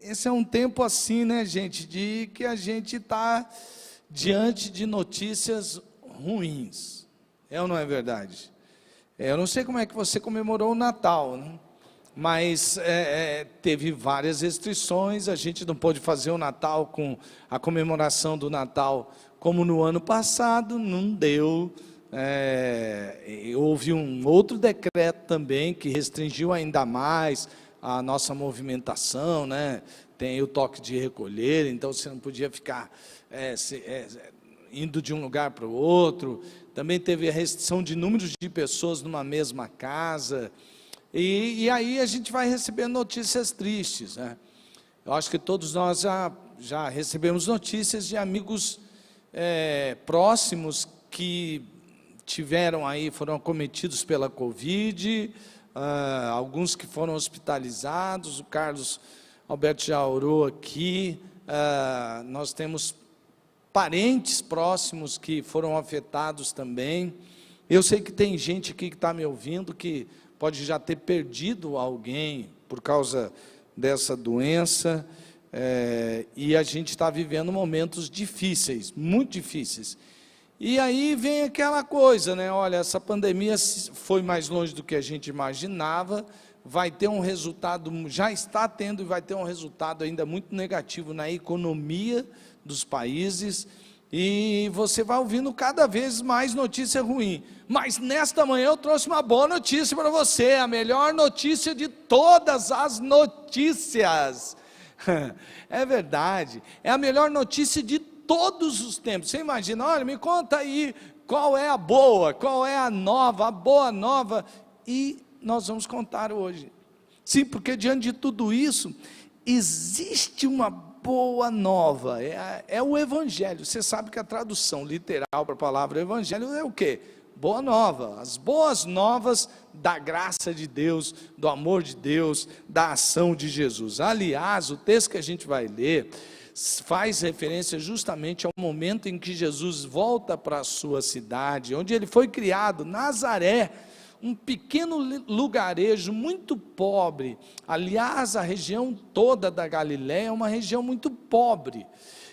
esse é um tempo assim, né, gente, de que a gente está diante de notícias ruins. É ou não é verdade? Eu não sei como é que você comemorou o Natal, né? Mas teve várias restrições, a gente não pôde fazer o Natal com a comemoração do Natal como no ano passado, não deu. Houve um outro decreto também que restringiu ainda mais a nossa movimentação, né? Tem o toque de recolher, então você não podia ficar indo de um lugar para o outro. Também teve a restrição de número de pessoas numa mesma casa. E aí a gente vai recebendo notícias tristes, né? Eu acho que todos nós já recebemos notícias de amigos próximos que foram acometidos pela Covid, alguns que foram hospitalizados. O Carlos Alberto já orou aqui. Nós temos parentes próximos que foram afetados também. Eu sei que tem gente aqui que está me ouvindo que pode já ter perdido alguém por causa dessa doença, e a gente está vivendo momentos difíceis, muito difíceis. E aí vem aquela coisa, né? Olha, essa pandemia foi mais longe do que a gente imaginava, vai ter um resultado, já está tendo e vai ter um resultado ainda muito negativo na economia dos países, e você vai ouvindo cada vez mais notícia ruim. Mas nesta manhã eu trouxe uma boa notícia para você, a melhor notícia de todas as notícias. É verdade, é a melhor notícia de todos os tempos. Você imagina, olha, me conta aí qual é a boa, qual é a nova, a boa nova, e nós vamos contar hoje. Sim, porque diante de tudo isso, existe uma boa nova, é o Evangelho. Você sabe que a tradução literal para a palavra Evangelho é o quê? Boa nova, as boas novas da graça de Deus, do amor de Deus, da ação de Jesus. Aliás, o texto que a gente vai ler faz referência justamente ao momento em que Jesus volta para a sua cidade, onde ele foi criado, Nazaré, um pequeno lugarejo muito pobre. Aliás, a região toda da Galiléia é uma região muito pobre.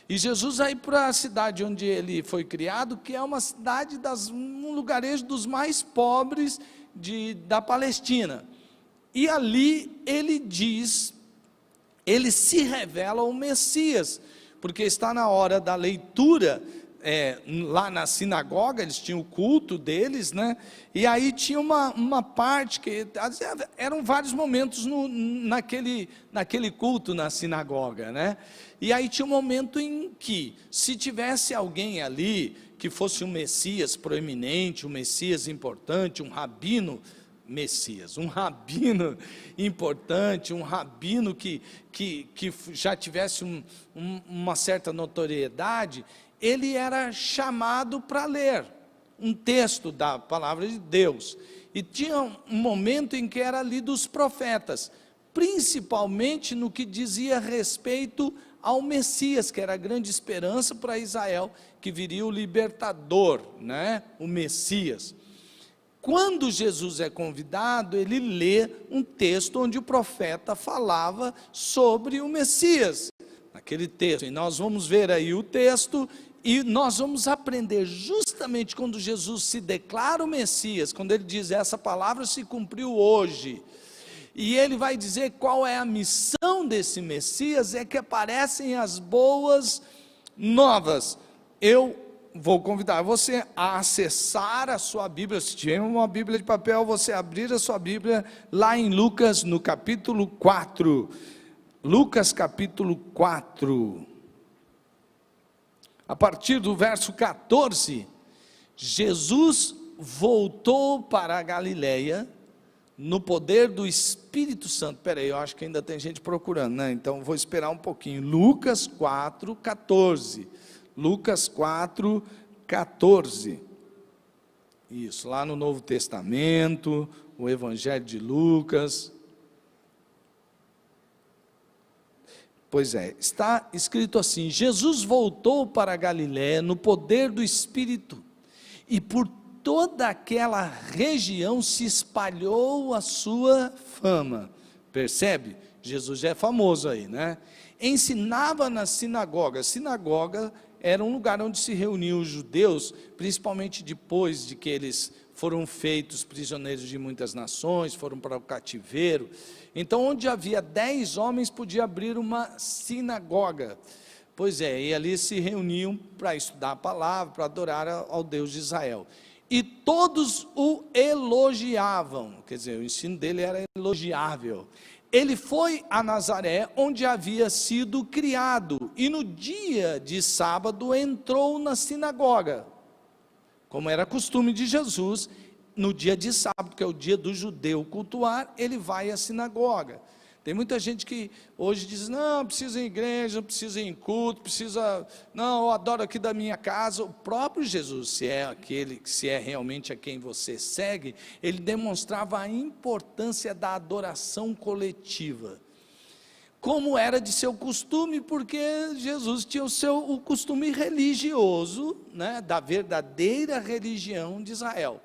E Jesus vai para a cidade onde ele foi criado, que é uma cidade, um lugarejo dos mais pobres da Palestina. E ali ele se revela o Messias, porque está na hora da leitura, lá na sinagoga, eles tinham o culto deles, né? E aí tinha uma parte que, eram vários momentos naquele culto na sinagoga, né? E aí tinha um momento em que, se tivesse alguém ali, que fosse um Messias proeminente, um Messias importante, um rabino, um rabino importante, um rabino que já tivesse uma certa notoriedade, ele era chamado para ler um texto da palavra de Deus. E tinha um momento em que era lido os profetas, principalmente no que dizia respeito ao Messias, que era a grande esperança para Israel, que viria o libertador, né? O Messias. Quando Jesus é convidado, ele lê um texto onde o profeta falava sobre o Messias, naquele texto. E nós vamos ver aí o texto, e nós vamos aprender justamente quando Jesus se declara o Messias, quando ele diz, essa palavra se cumpriu hoje. E ele vai dizer qual é a missão desse Messias, é que aparecem as boas novas. Eu vou convidar você a acessar a sua Bíblia. Se tiver uma Bíblia de papel, você abrir a sua Bíblia lá em Lucas, no capítulo 4. Lucas capítulo 4. A partir do verso 14, Jesus voltou para a Galiléia no poder do Espírito Santo. Espera aí, eu acho que ainda tem gente procurando, né? Então vou esperar um pouquinho. Lucas 4, 14. Lucas 4, 14. Isso, lá no Novo Testamento, o Evangelho de Lucas. Pois é, está escrito assim: Jesus voltou para a Galiléia no poder do Espírito, e por toda aquela região se espalhou a sua fama. Percebe? Jesus já é famoso aí, né? Ensinava na sinagoga. Sinagoga era um lugar onde se reuniam os judeus, principalmente depois de que eles foram feitos prisioneiros de muitas nações, foram para o cativeiro. Então, onde havia 10 homens, podia abrir uma sinagoga. Pois é, e ali se reuniam para estudar a palavra, para adorar ao Deus de Israel. E todos o elogiavam, quer dizer, o ensino dele era elogiável. Ele foi a Nazaré, onde havia sido criado, e no dia de sábado entrou na sinagoga, como era costume de Jesus, no dia de sábado, que é o dia do judeu cultuar, ele vai à sinagoga. Tem muita gente que hoje diz, não, precisa ir em igreja, não precisa ir em culto, não, eu adoro aqui da minha casa. O próprio Jesus, se é realmente a quem você segue, ele demonstrava a importância da adoração coletiva, como era de seu costume, porque Jesus tinha o costume religioso, né, da verdadeira religião de Israel,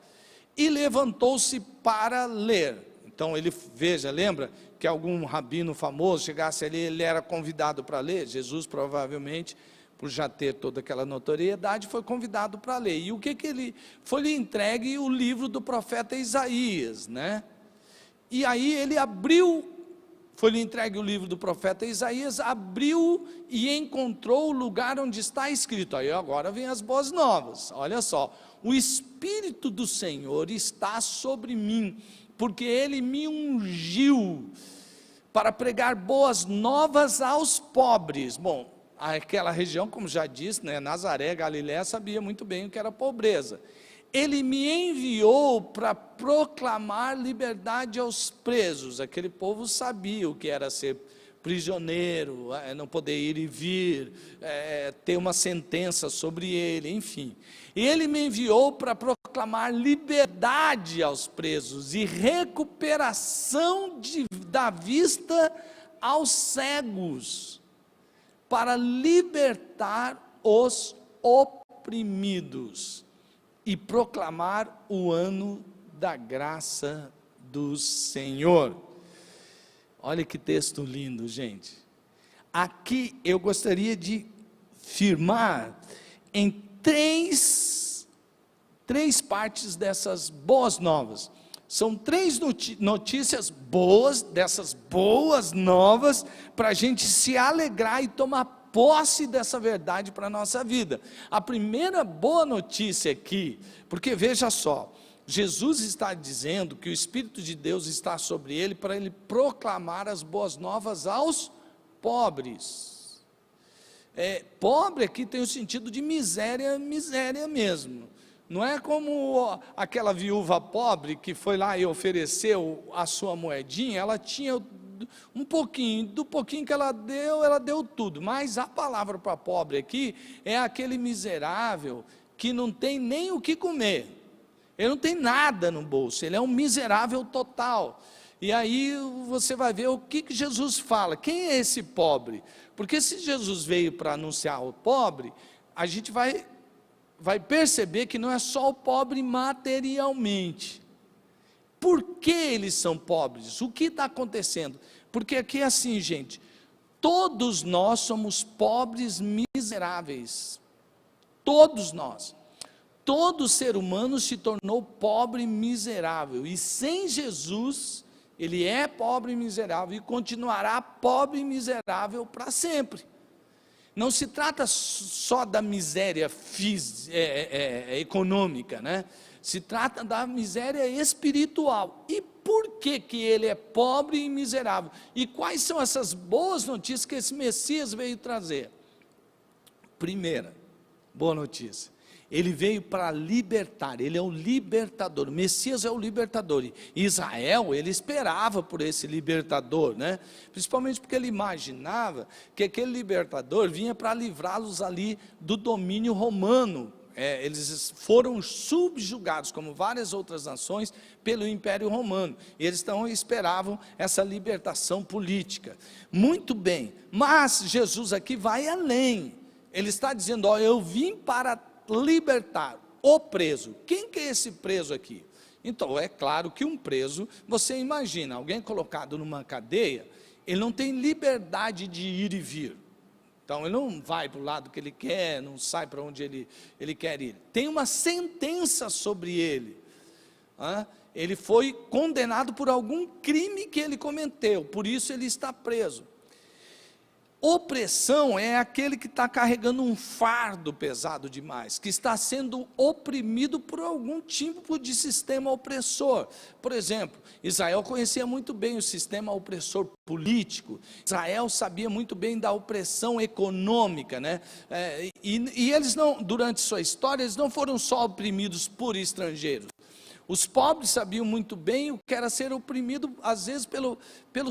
e levantou-se para ler. Então ele, lembra que algum rabino famoso chegasse ali, ele era convidado para ler. Jesus provavelmente, por já ter toda aquela notoriedade, foi convidado para ler. E o que ele foi-lhe entregue? O livro do profeta Isaías, né? E aí ele abriu, foi-lhe entregue o livro do profeta Isaías, abriu e encontrou o lugar onde está escrito. Aí agora vem as boas novas. Olha só, o Espírito do Senhor está sobre mim, porque ele me ungiu para pregar boas novas aos pobres. Bom, aquela região, como já disse, né, Nazaré, Galiléia, sabia muito bem o que era pobreza. Ele me enviou para proclamar liberdade aos presos. Aquele povo sabia o que era ser prisioneiro, não poder ir e vir, ter uma sentença sobre ele, enfim. E ele me enviou para proclamar liberdade aos presos e recuperação da vista aos cegos, para libertar os oprimidos e proclamar o ano da graça do Senhor. Olha que texto lindo, gente. Aqui eu gostaria de firmar em três partes dessas boas novas. São 3 notícias boas, dessas boas novas, para a gente se alegrar e tomar posse dessa verdade para a nossa vida. A primeira boa notícia aqui, porque veja só, Jesus está dizendo que o Espírito de Deus está sobre ele para ele proclamar as boas novas aos pobres. Pobre aqui tem o sentido de miséria, miséria mesmo. Não é como aquela viúva pobre que foi lá e ofereceu a sua moedinha, ela tinha um pouquinho, do pouquinho que ela deu tudo. Mas a palavra para pobre aqui é aquele miserável que não tem nem o que comer. Ele não tem nada no bolso, ele é um miserável total. E aí você vai ver o que Jesus fala. Quem é esse pobre? Porque se Jesus veio para anunciar o pobre, a gente vai perceber que não é só o pobre materialmente. Por que eles são pobres? O que está acontecendo? Porque aqui é assim, gente, todos nós somos pobres miseráveis. Todos nós. Todo ser humano se tornou pobre e miserável, e sem Jesus, ele é pobre e miserável, e continuará pobre e miserável para sempre. Não se trata só da miséria econômica, né? Se trata da miséria espiritual. E por que ele é pobre e miserável? E quais são essas boas notícias que esse Messias veio trazer? Primeira boa notícia: ele veio para libertar, ele é o libertador. O Messias é o libertador. E Israel, ele esperava por esse libertador, né? Principalmente porque ele imaginava que aquele libertador vinha para livrá-los ali do domínio romano. Eles foram subjugados, como várias outras nações, pelo Império Romano. E eles então esperavam essa libertação política. Muito bem, mas Jesus aqui vai além. Ele está dizendo, eu vim para libertar o preso. Quem que é esse preso aqui? Então, é claro que um preso, você imagina, alguém colocado numa cadeia, ele não tem liberdade de ir e vir. Então, ele não vai para o lado que ele quer, não sai para onde ele quer ir. Tem uma sentença sobre ele. Ele foi condenado por algum crime que ele cometeu, por isso ele está preso. Opressão é aquele que está carregando um fardo pesado demais, que está sendo oprimido por algum tipo de sistema opressor. Por exemplo, Israel conhecia muito bem o sistema opressor político, Israel sabia muito bem da opressão econômica, né? E eles não, durante sua história, eles não foram só oprimidos por estrangeiros. Os pobres sabiam muito bem o que era ser oprimido, às vezes, pelo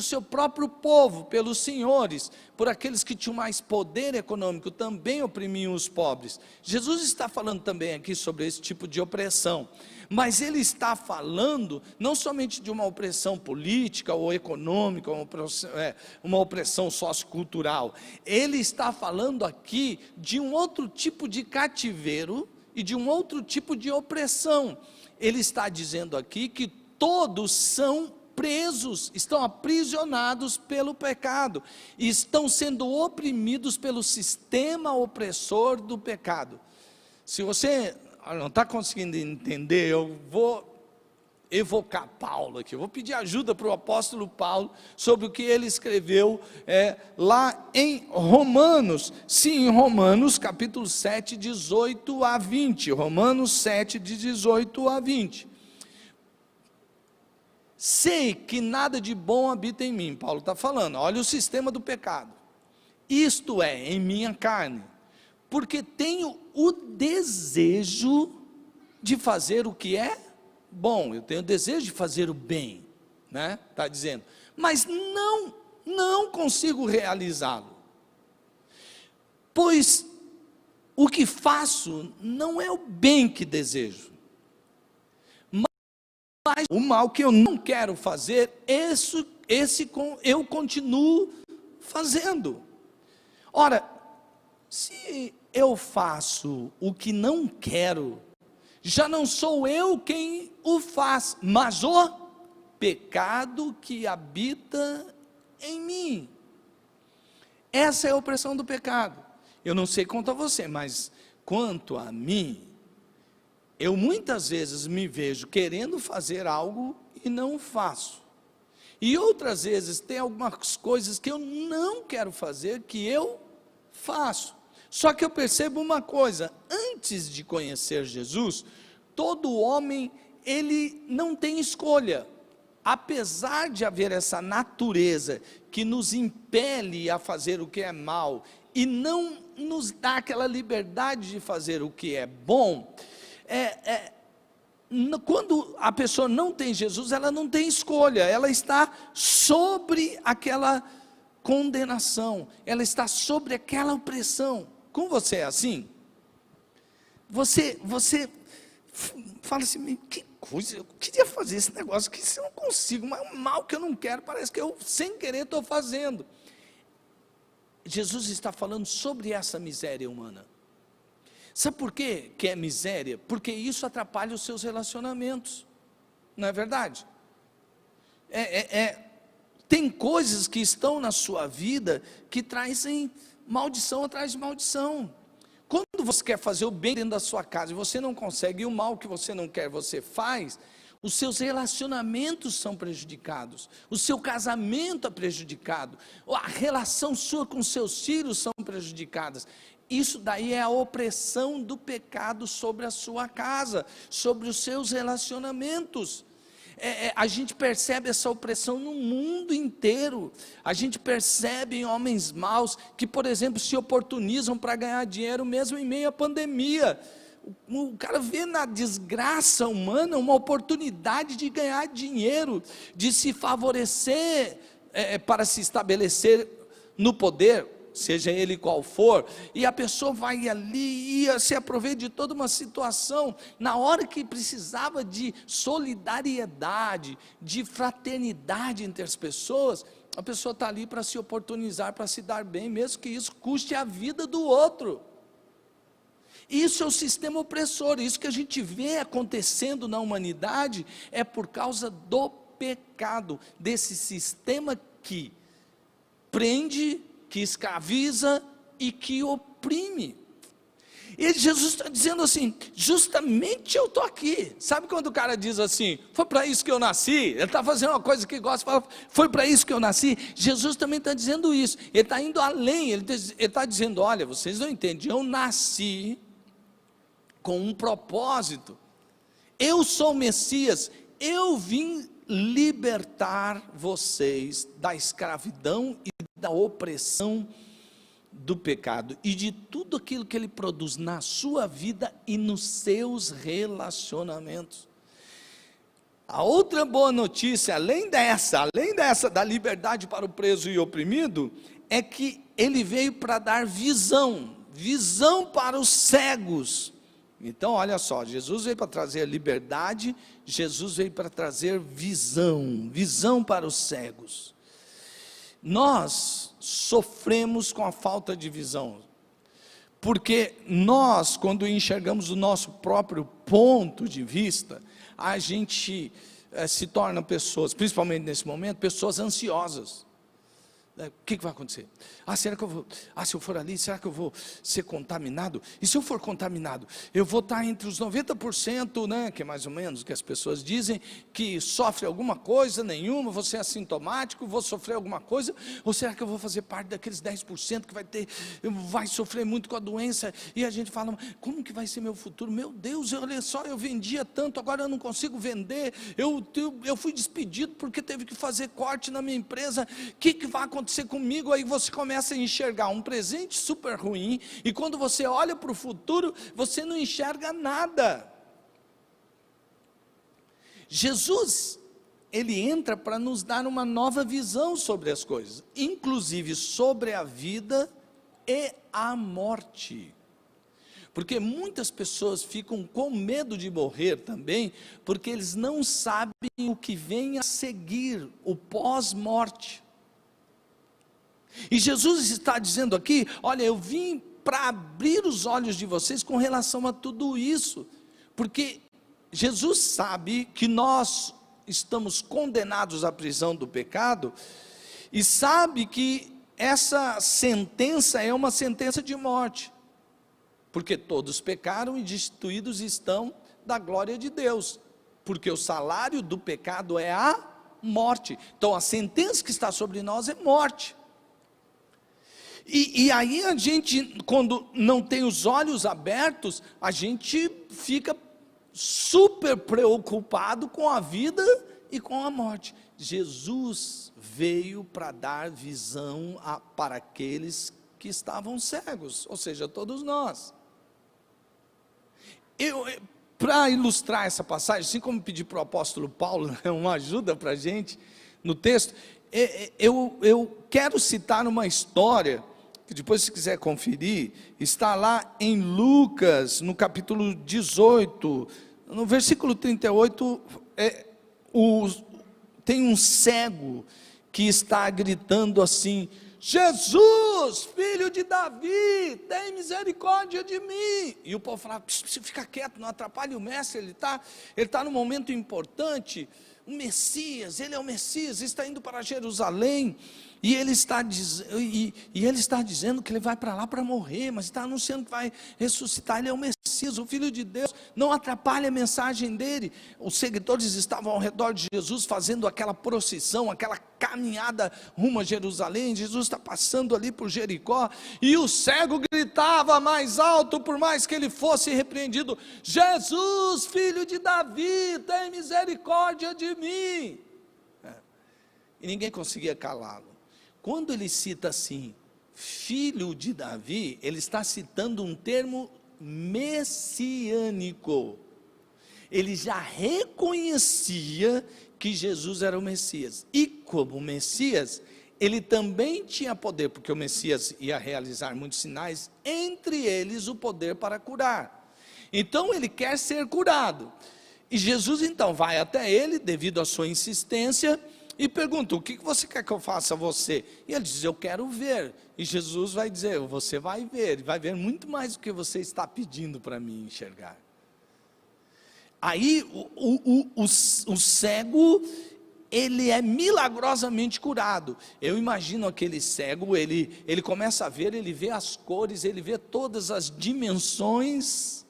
seu próprio povo, pelos senhores, por aqueles que tinham mais poder econômico, também oprimiam os pobres. Jesus está falando também aqui sobre esse tipo de opressão, mas ele está falando não somente de uma opressão política ou econômica, uma opressão sociocultural, ele está falando aqui de um outro tipo de cativeiro e de um outro tipo de opressão. Ele está dizendo aqui que todos são presos, estão aprisionados pelo pecado, e estão sendo oprimidos pelo sistema opressor do pecado. Se você não está conseguindo entender, eu vou evocar Paulo aqui, eu vou pedir ajuda para o apóstolo Paulo, sobre o que ele escreveu lá em Romanos, sim, em Romanos capítulo 7, 18 a 20, Romanos 7, de 18 a 20, sei que nada de bom habita em mim, Paulo está falando, olha o sistema do pecado, isto é, em minha carne, porque tenho o desejo de fazer o que é bom, eu tenho o desejo de fazer o bem, né? Está dizendo, mas não consigo realizá-lo, pois o que faço não é o bem que desejo, mas o mal que eu não quero fazer, eu continuo fazendo. Ora, se eu faço o que não quero, já não sou eu quem o faz, mas o pecado que habita em mim. Essa é a opressão do pecado. Eu não sei quanto a você, mas quanto a mim, eu muitas vezes me vejo querendo fazer algo e não faço. E outras vezes tem algumas coisas que eu não quero fazer, que eu faço. Só que eu percebo uma coisa, antes de conhecer Jesus, todo homem, ele não tem escolha, apesar de haver essa natureza, que nos impele a fazer o que é mal, e não nos dá aquela liberdade de fazer o que é bom, quando a pessoa não tem Jesus, ela não tem escolha, ela está sobre aquela condenação, ela está sobre aquela opressão. Com você é assim? Você fala assim, que coisa, eu queria fazer esse negócio que se eu não consigo, mas é um mal que eu não quero, parece que eu sem querer estou fazendo. Jesus está falando sobre essa miséria humana. Sabe por quê que é miséria? Porque isso atrapalha os seus relacionamentos, não é verdade? Tem coisas que estão na sua vida que trazem maldição atrás de maldição. Quando você quer fazer o bem dentro da sua casa e você não consegue, e o mal que você não quer você faz, os seus relacionamentos são prejudicados, o seu casamento é prejudicado, a relação sua com seus filhos são prejudicadas. Isso daí é a opressão do pecado sobre a sua casa, sobre os seus relacionamentos. A gente percebe essa opressão no mundo inteiro. A gente percebe em homens maus que, por exemplo, se oportunizam para ganhar dinheiro mesmo em meio à pandemia. O cara vê na desgraça humana uma oportunidade de ganhar dinheiro, de se favorecer para se estabelecer no poder, seja ele qual for, e a pessoa vai ali e se aproveita de toda uma situação, na hora que precisava de solidariedade, de fraternidade entre as pessoas, a pessoa está ali para se oportunizar, para se dar bem, mesmo que isso custe a vida do outro. Isso é o sistema opressor, isso que a gente vê acontecendo na humanidade, é por causa do pecado, desse sistema que prende, que escraviza e que oprime. E Jesus está dizendo assim, justamente eu estou aqui. Sabe quando o cara diz assim, foi para isso que eu nasci? Ele está fazendo uma coisa que gosta, fala, foi para isso que eu nasci. Jesus também está dizendo isso, ele está indo além, ele está dizendo, olha, vocês não entendem, eu nasci com um propósito, eu sou o Messias, eu vim libertar vocês da escravidão e da opressão do pecado e de tudo aquilo que ele produz na sua vida e nos seus relacionamentos. A outra boa notícia, além dessa da liberdade para o preso e oprimido, é que ele veio para dar visão para os cegos. Então olha só, Jesus veio para trazer liberdade, Jesus veio para trazer visão para os cegos. Nós sofremos com a falta de visão, porque nós, quando enxergamos o nosso próprio ponto de vista, a gente se torna pessoas, principalmente nesse momento, pessoas ansiosas. O que vai acontecer? Será que eu vou, se eu for ali, será que eu vou ser contaminado? E se eu for contaminado, eu vou estar entre os 90%, né, que é mais ou menos o que as pessoas dizem, que sofre alguma coisa, nenhuma, vou ser assintomático, vou sofrer alguma coisa, ou será que eu vou fazer parte daqueles 10% que vai sofrer muito com a doença? E a gente fala, como que vai ser meu futuro? Meu Deus, olha só, eu vendia tanto, agora eu não consigo vender, eu fui despedido porque teve que fazer corte na minha empresa, o que vai acontecer comigo? Aí você começa a enxergar um presente super ruim, e quando você olha para o futuro, você não enxerga nada. Jesus, ele entra para nos dar uma nova visão sobre as coisas, inclusive sobre a vida e a morte. Porque muitas pessoas ficam com medo de morrer também, porque eles não sabem o que vem a seguir, o pós-morte. E Jesus está dizendo aqui, olha, eu vim para abrir os olhos de vocês com relação a tudo isso, porque Jesus sabe que nós estamos condenados à prisão do pecado, e sabe que essa sentença é uma sentença de morte, porque todos pecaram e destituídos estão da glória de Deus, porque o salário do pecado é a morte. Então a sentença que está sobre nós é morte. E aí a gente, quando não tem os olhos abertos, a gente fica super preocupado com a vida e com a morte. Jesus veio para dar visão para aqueles que estavam cegos, ou seja, todos nós. Para ilustrar essa passagem, assim como pedi para o apóstolo Paulo uma ajuda para a gente no texto, eu quero citar uma história, que depois, se quiser conferir, está lá em Lucas, no capítulo 18, no versículo 38, tem um cego que está gritando assim, Jesus, filho de Davi, tem misericórdia de mim. E o povo fala, fica quieto, não atrapalhe o mestre, ele está num momento importante, o Messias, ele é o Messias, está indo para Jerusalém, e ele está dizendo que ele vai para lá para morrer, mas está anunciando que vai ressuscitar, ele é o Messias, o Filho de Deus, não atrapalhe a mensagem dele. Os seguidores estavam ao redor de Jesus, fazendo aquela procissão, aquela caminhada rumo a Jerusalém. Jesus está passando ali por Jericó, e o cego gritava mais alto, por mais que ele fosse repreendido, Jesus, filho de Davi, tem misericórdia de mim. E ninguém conseguia calá-lo. Quando ele cita assim, filho de Davi, ele está citando um termo messiânico. Ele já reconhecia que Jesus era o Messias, e como Messias, ele também tinha poder, porque o Messias ia realizar muitos sinais, entre eles o poder para curar. Então ele quer ser curado, e Jesus então vai até ele, devido à sua insistência, e pergunta, o que você quer que eu faça a você? E ele diz, eu quero ver. E Jesus vai dizer, você vai ver muito mais do que você está pedindo para mim enxergar. Aí o cego, ele é milagrosamente curado. Eu imagino aquele cego, ele começa a ver, ele vê as cores, ele vê todas as dimensões,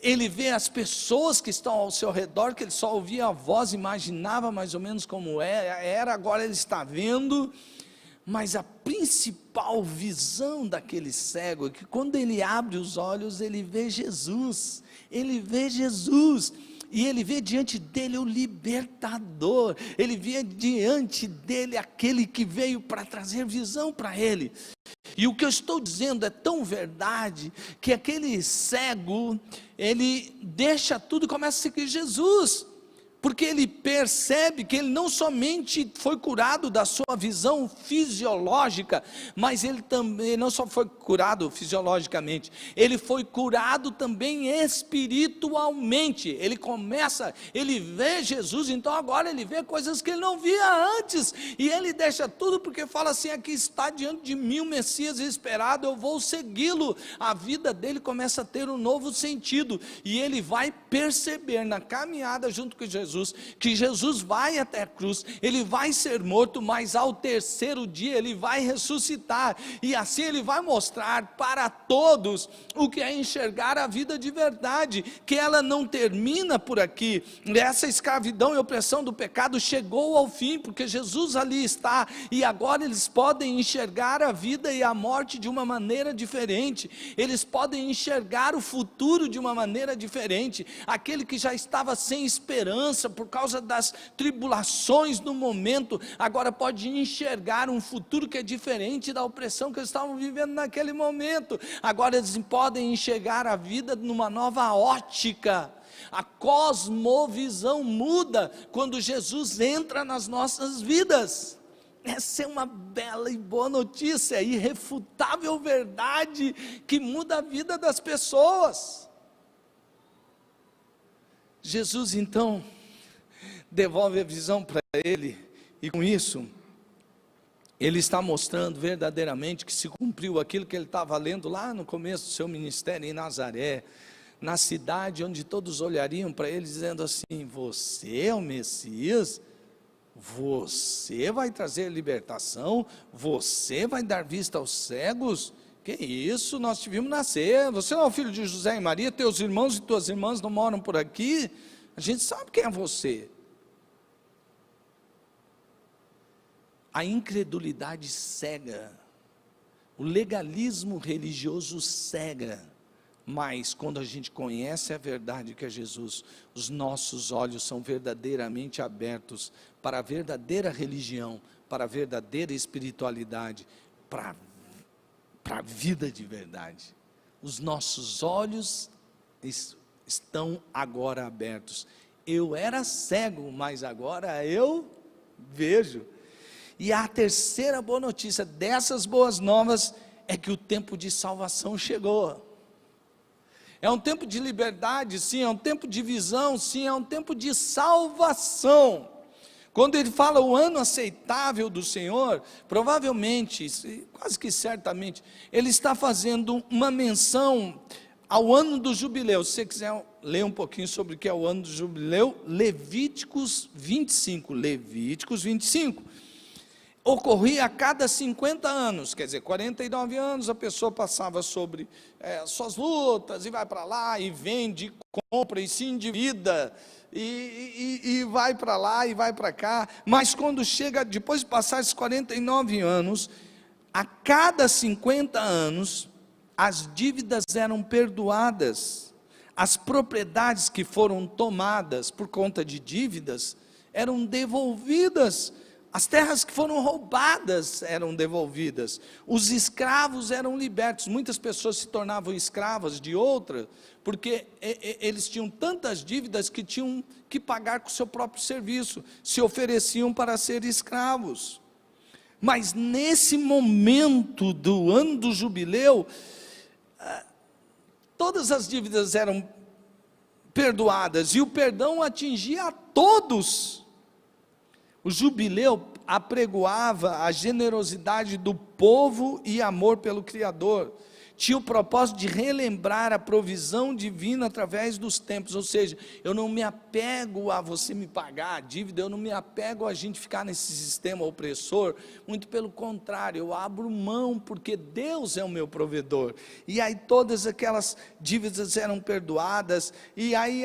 ele vê as pessoas que estão ao seu redor, que ele só ouvia a voz, imaginava mais ou menos como era, agora ele está vendo. Mas a principal visão daquele cego é que quando ele abre os olhos, ele vê Jesus, e ele vê diante dele o libertador, ele vê diante dele aquele que veio para trazer visão para ele. E o que eu estou dizendo é tão verdade, que aquele cego, ele deixa tudo e começa a seguir Jesus, porque ele percebe que ele não somente foi curado da sua visão fisiológica, mas ele também não só foi curado fisiologicamente, ele foi curado também espiritualmente. Ele vê Jesus, então agora ele vê coisas que ele não via antes, e ele deixa tudo porque fala assim: aqui está diante de mim o Messias esperado, eu vou segui-lo. A vida dele começa a ter um novo sentido, e ele vai perceber na caminhada junto com Jesus, que Jesus vai até a cruz, ele vai ser morto, mas ao terceiro dia ele vai ressuscitar, e assim ele vai mostrar para todos o que é enxergar a vida de verdade, que ela não termina por aqui. Essa escravidão e opressão do pecado chegou ao fim, porque Jesus ali está, e agora eles podem enxergar a vida e a morte de uma maneira diferente, eles podem enxergar o futuro de uma maneira diferente. Aquele que já estava sem esperança por causa das tribulações do momento, agora pode enxergar um futuro que é diferente da opressão que eles estavam vivendo naquele momento. Agora eles podem enxergar a vida numa nova ótica. A cosmovisão muda quando Jesus entra nas nossas vidas. Essa é uma bela e boa notícia, irrefutável verdade que muda a vida das pessoas. Jesus então devolve a visão para ele, e com isso ele está mostrando verdadeiramente que se cumpriu aquilo que ele estava lendo lá no começo do seu ministério em Nazaré, na cidade onde todos olhariam para ele dizendo assim: você é o Messias? Você vai trazer libertação? Você vai dar vista aos cegos? Que isso, nós te vimos nascer, você não é o filho de José e Maria, teus irmãos e tuas irmãs não moram por aqui? A gente sabe quem é você. A incredulidade cega, o legalismo religioso cega, mas quando a gente conhece a verdade que é Jesus, os nossos olhos são verdadeiramente abertos para a verdadeira religião, para a verdadeira espiritualidade, para a vida de verdade. Os nossos olhos estão agora abertos. Eu era cego, mas agora eu vejo. E a terceira boa notícia dessas boas novas é que o tempo de salvação chegou. É um tempo de liberdade, sim, é um tempo de visão, sim, é um tempo de salvação. Quando ele fala o ano aceitável do Senhor, provavelmente, quase que certamente, ele está fazendo uma menção ao ano do jubileu. Se você quiser ler um pouquinho sobre o que é o ano do jubileu, Levíticos 25, ocorria a cada 50 anos, quer dizer, 49 anos a pessoa passava sobre suas lutas, e vai para lá, e vende, compra, e se endivida, e vai para lá, e vai para cá, mas quando chega, depois de passar esses 49 anos, a cada 50 anos, as dívidas eram perdoadas, as propriedades que foram tomadas por conta de dívidas, eram devolvidas, as terras que foram roubadas eram devolvidas, os escravos eram libertos. Muitas pessoas se tornavam escravas de outra, porque eles tinham tantas dívidas que tinham que pagar com o seu próprio serviço, se ofereciam para ser escravos. Mas nesse momento do ano do jubileu, todas as dívidas eram perdoadas, e o perdão atingia a todos. O jubileu apregoava a generosidade do povo e amor pelo Criador. tinha o propósito de relembrar a provisão divina através dos tempos, ou seja, eu não me apego a você me pagar a dívida, eu não me apego a gente ficar nesse sistema opressor, muito pelo contrário, eu abro mão, porque Deus é o meu provedor, e aí todas aquelas dívidas eram perdoadas, e aí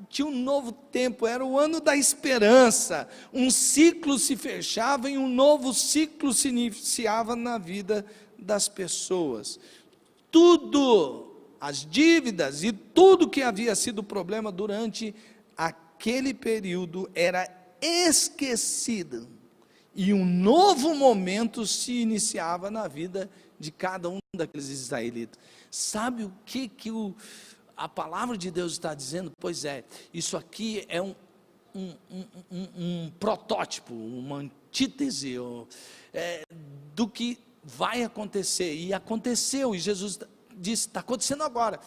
tinha um novo tempo, era o ano da esperança, um ciclo se fechava e um novo ciclo se iniciava na vida das pessoas. Tudo, as dívidas e tudo que havia sido problema durante aquele período era esquecido, e um novo momento se iniciava na vida de cada um daqueles israelitas. Sabe o que a palavra de Deus está dizendo? Pois é, isso aqui é um protótipo, uma antítese do que vai acontecer, e aconteceu, e Jesus disse, está acontecendo agora.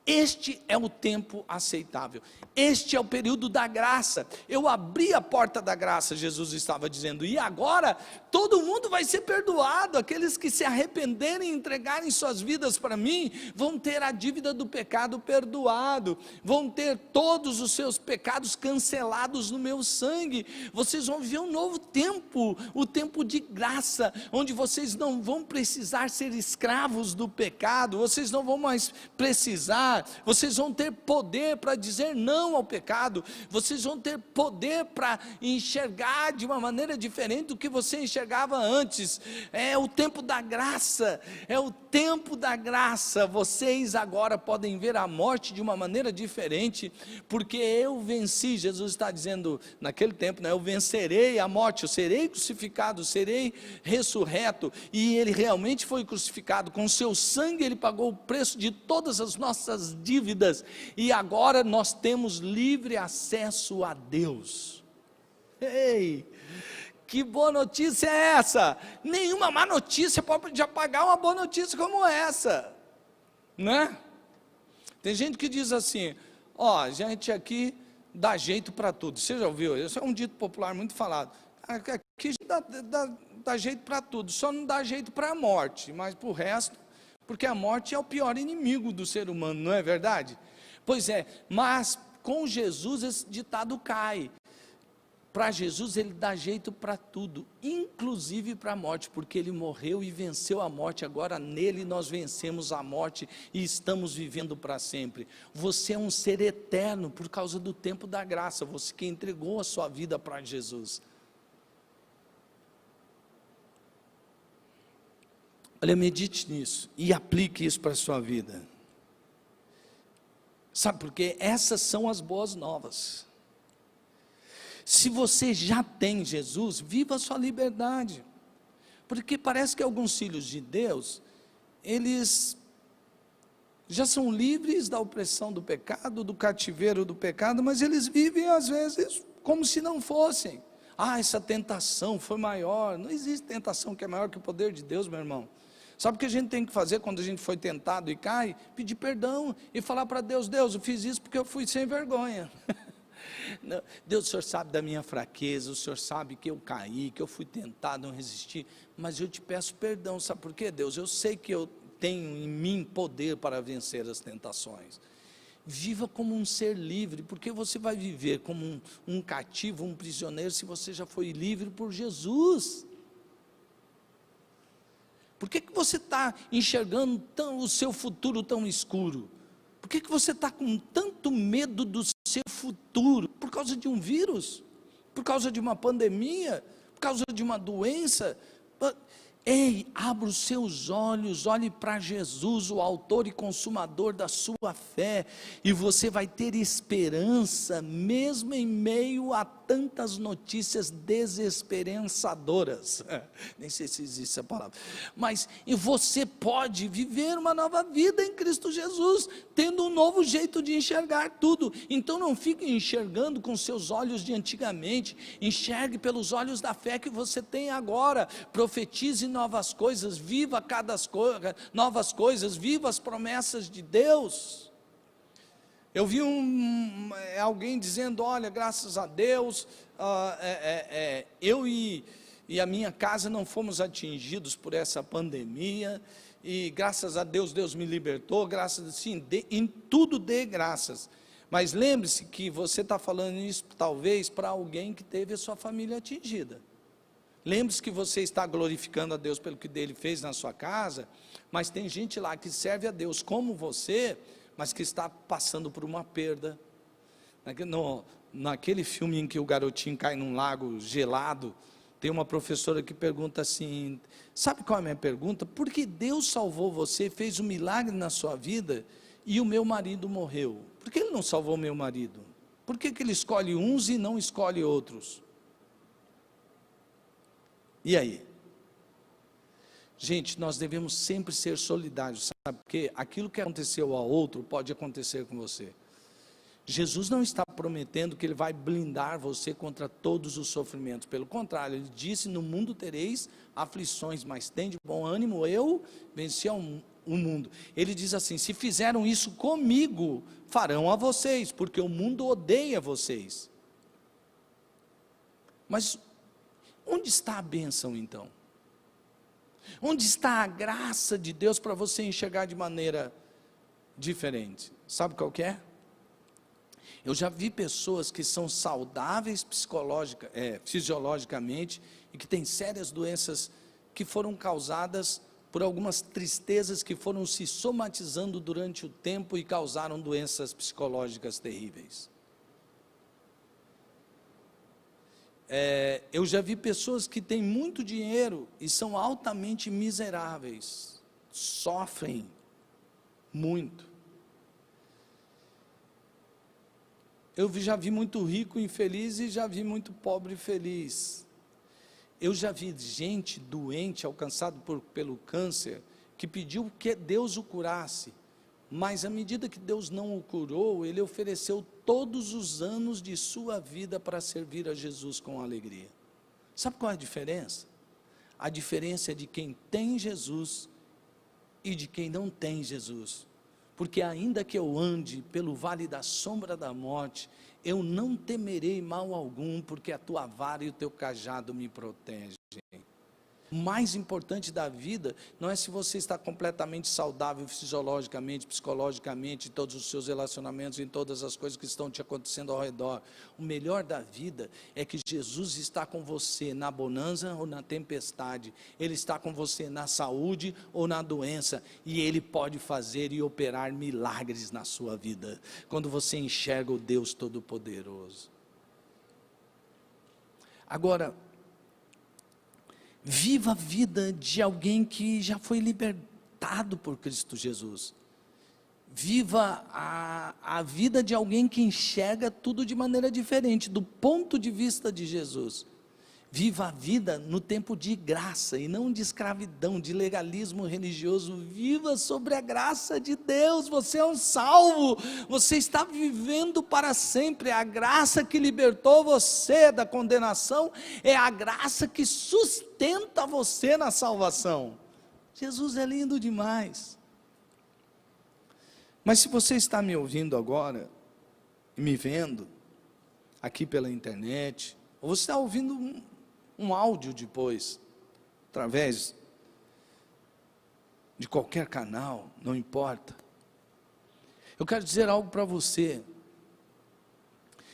Este é o tempo aceitável, este é o período da graça, eu abri a porta da graça, Jesus estava dizendo, e agora todo mundo vai ser perdoado, aqueles que se arrependerem e entregarem suas vidas para mim, vão ter a dívida do pecado perdoado, vão ter todos os seus pecados cancelados no meu sangue, vocês vão viver um novo tempo, o tempo de graça, onde vocês não vão precisar ser escravos do pecado, vocês não vão mais precisar, vocês vão ter poder para dizer não ao pecado, vocês vão ter poder para enxergar de uma maneira diferente do que você enxergava antes. É o tempo da graça, é o tempo da graça. Vocês agora podem ver a morte de uma maneira diferente, porque eu venci. Jesus está dizendo naquele tempo, eu vencerei a morte, eu serei crucificado, serei ressurreto, e ele realmente foi crucificado, com seu sangue ele pagou o preço de todas as nossas dívidas, e agora nós temos livre acesso a Deus. Ei, que boa notícia é essa? Nenhuma má notícia pode apagar uma boa notícia como essa, né? Tem gente que diz assim, a gente aqui dá jeito para tudo. Você já ouviu? Isso é um dito popular muito falado. Aqui dá jeito para tudo, só não dá jeito para a morte, mas para o resto, porque a morte é o pior inimigo do ser humano, não é verdade? Pois é, mas com Jesus esse ditado cai. Para Jesus ele dá jeito para tudo, inclusive para a morte, porque ele morreu e venceu a morte, agora nele nós vencemos a morte e estamos vivendo para sempre. Você é um ser eterno por causa do tempo da graça, você que entregou a sua vida para Jesus. Olha, medite nisso e aplique isso para a sua vida. Sabe por quê? Essas são as boas novas. Se você já tem Jesus, viva a sua liberdade. Porque parece que alguns filhos de Deus, eles já são livres da opressão do pecado, do cativeiro do pecado, mas eles vivem às vezes como se não fossem. Essa tentação foi maior. Não existe tentação que é maior que o poder de Deus, meu irmão. Sabe o que a gente tem que fazer quando a gente foi tentado e cai? Pedir perdão e falar para Deus, Deus, eu fiz isso porque eu fui sem vergonha. Deus, o Senhor sabe da minha fraqueza, o Senhor sabe que eu caí, que eu fui tentado, não resisti, mas eu te peço perdão. Sabe por quê, Deus? Eu sei que eu tenho em mim poder para vencer as tentações. Viva como um ser livre, porque você vai viver como um cativo, um prisioneiro, se você já foi livre por Jesus. Por que você está enxergando o seu futuro tão escuro? Por que você está com tanto medo do seu futuro? Por causa de um vírus? Por causa de uma pandemia? Por causa de uma doença? Ei, abra os seus olhos, olhe para Jesus, o autor e consumador da sua fé, e você vai ter esperança, mesmo em meio a tantas notícias desesperançadoras, nem sei se existe essa palavra, mas você pode viver uma nova vida em Cristo Jesus, tendo um novo jeito de enxergar tudo. Então não fique enxergando com seus olhos de antigamente, enxergue pelos olhos da fé que você tem agora, profetize novas coisas, viva novas coisas, viva as promessas de Deus. Eu vi alguém dizendo, olha, graças a Deus, eu e a minha casa não fomos atingidos por essa pandemia, e graças a Deus, Deus me libertou, sim, em tudo dê graças. Mas lembre-se que você está falando isso talvez para alguém que teve a sua família atingida. Lembre-se que você está glorificando a Deus pelo que Ele fez na sua casa, mas tem gente lá que serve a Deus como você, mas que está passando por uma perda. Naquele filme em que o garotinho cai num lago gelado, tem uma professora que pergunta assim, sabe qual é a minha pergunta? Por que Deus salvou você, fez um milagre na sua vida, e o meu marido morreu? Por que Ele não salvou o meu marido? Por que Ele escolhe uns e não escolhe outros? E aí? Gente, nós devemos sempre ser solidários, sabe? Porque aquilo que aconteceu ao outro pode acontecer com você. Jesus não está prometendo que Ele vai blindar você contra todos os sofrimentos. Pelo contrário, Ele disse, no mundo tereis aflições, mas tem de bom ânimo, eu venci o mundo. Ele diz assim, se fizeram isso comigo, farão a vocês, porque o mundo odeia vocês. Mas onde está a bênção então? Onde está a graça de Deus para você enxergar de maneira diferente? Sabe qual que é? Eu já vi pessoas que são saudáveis fisiologicamente e que têm sérias doenças que foram causadas por algumas tristezas que foram se somatizando durante o tempo e causaram doenças psicológicas terríveis. Eu já vi pessoas que têm muito dinheiro e são altamente miseráveis, sofrem muito. Eu já vi muito rico infeliz e já vi muito pobre feliz. Eu já vi gente doente, alcançado pelo câncer, que pediu que Deus o curasse, mas à medida que Deus não o curou, ele ofereceu todos os anos de sua vida para servir a Jesus com alegria. Sabe qual é a diferença? A diferença é de quem tem Jesus e de quem não tem Jesus. Porque ainda que eu ande pelo vale da sombra da morte, eu não temerei mal algum, porque a tua vara e o teu cajado me protegem. O mais importante da vida não é se você está completamente saudável fisiologicamente, psicologicamente, em todos os seus relacionamentos, em todas as coisas que estão te acontecendo ao redor. O melhor da vida é que Jesus está com você na bonança ou na tempestade. Ele está com você na saúde ou na doença. E Ele pode fazer e operar milagres na sua vida, quando você enxerga o Deus Todo-Poderoso. Agora, viva a vida de alguém que já foi libertado por Cristo Jesus. Viva a vida de alguém que enxerga tudo de maneira diferente, do ponto de vista de Jesus. Viva a vida no tempo de graça e não de escravidão, de legalismo religioso. Viva sobre a graça de Deus. Você é um salvo, você está vivendo para sempre. A graça que libertou você da condenação é a graça que sustenta você na salvação. Jesus é lindo demais. Mas se você está me ouvindo agora, me vendo aqui pela internet, ou você está ouvindo um áudio depois, através de qualquer canal, não importa. Eu quero dizer algo para você.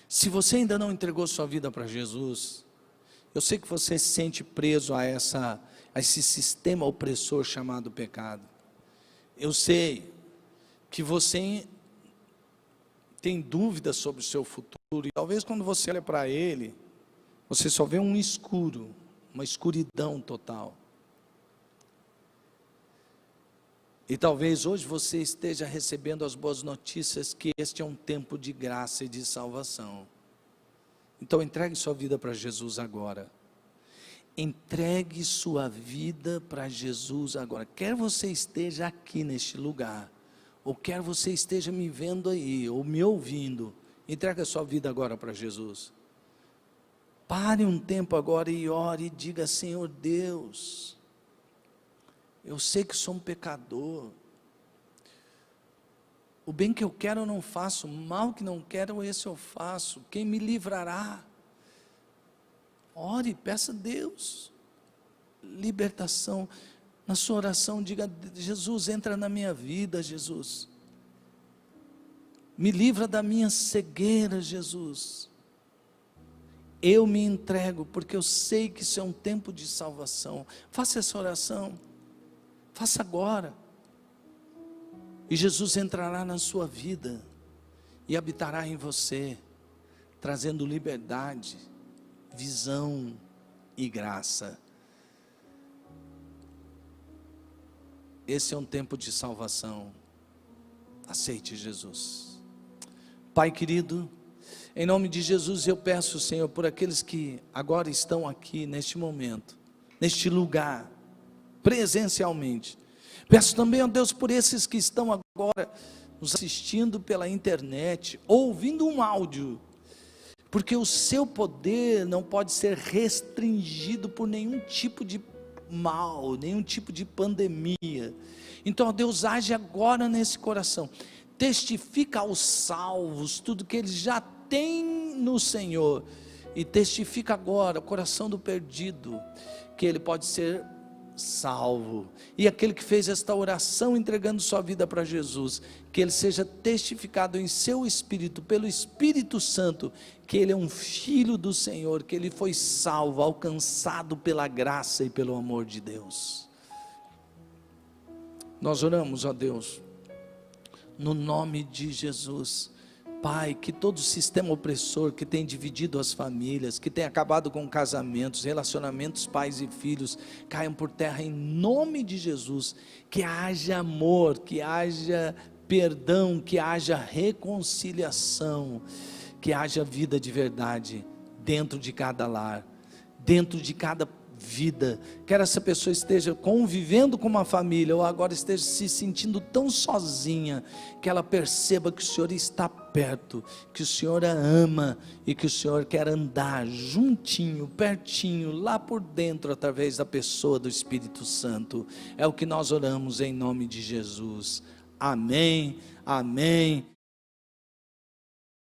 Se você ainda não entregou sua vida para Jesus, eu sei que você se sente preso a esse sistema opressor chamado pecado. Eu sei que você tem dúvidas sobre o seu futuro, e talvez quando você olha para ele, você só vê um escuro, uma escuridão total. E talvez hoje você esteja recebendo as boas notícias que este é um tempo de graça e de salvação. Então entregue sua vida para Jesus agora. Entregue sua vida para Jesus agora. Quer você esteja aqui neste lugar, ou quer você esteja me vendo aí, ou me ouvindo, entregue a sua vida agora para Jesus. Pare um tempo agora e ore e diga: Senhor Deus, eu sei que sou um pecador, o bem que eu quero eu não faço, o mal que não quero esse eu faço, quem me livrará? Ore, peça a Deus libertação. Na sua oração, diga: Jesus, entra na minha vida, Jesus. Me livra da minha cegueira, Jesus. Eu me entrego, porque eu sei que isso é um tempo de salvação. Faça essa oração. Faça agora. E Jesus entrará na sua vida e habitará em você, trazendo liberdade, visão e graça. Esse é um tempo de salvação. Aceite Jesus. Pai querido, em nome de Jesus eu peço, Senhor, por aqueles que agora estão aqui neste momento, neste lugar, presencialmente. Peço também a Deus por esses que estão agora nos assistindo pela internet, ouvindo um áudio, porque o seu poder não pode ser restringido por nenhum tipo de mal, nenhum tipo de pandemia. Então, Deus, age agora nesse coração, testifica aos salvos tudo que eles já têm no Senhor, e testifica agora o coração do perdido, que ele pode ser salvo, e aquele que fez esta oração entregando sua vida para Jesus, que ele seja testificado em seu espírito, pelo Espírito Santo, que ele é um filho do Senhor, que ele foi salvo, alcançado pela graça e pelo amor de Deus. Nós oramos, ó Deus, no nome de Jesus. Pai, que todo sistema opressor que tem dividido as famílias, que tem acabado com casamentos, relacionamentos, pais e filhos, caiam por terra em nome de Jesus. Que haja amor, que haja perdão, que haja reconciliação, que haja vida de verdade dentro de cada lar, dentro de cada vida. Quer essa pessoa esteja convivendo com uma família, ou agora esteja se sentindo tão sozinha, que ela perceba que o Senhor está perto, que o Senhor a ama, e que o Senhor quer andar juntinho, pertinho, lá por dentro, através da pessoa do Espírito Santo. É o que nós oramos em nome de Jesus. Amém, amém.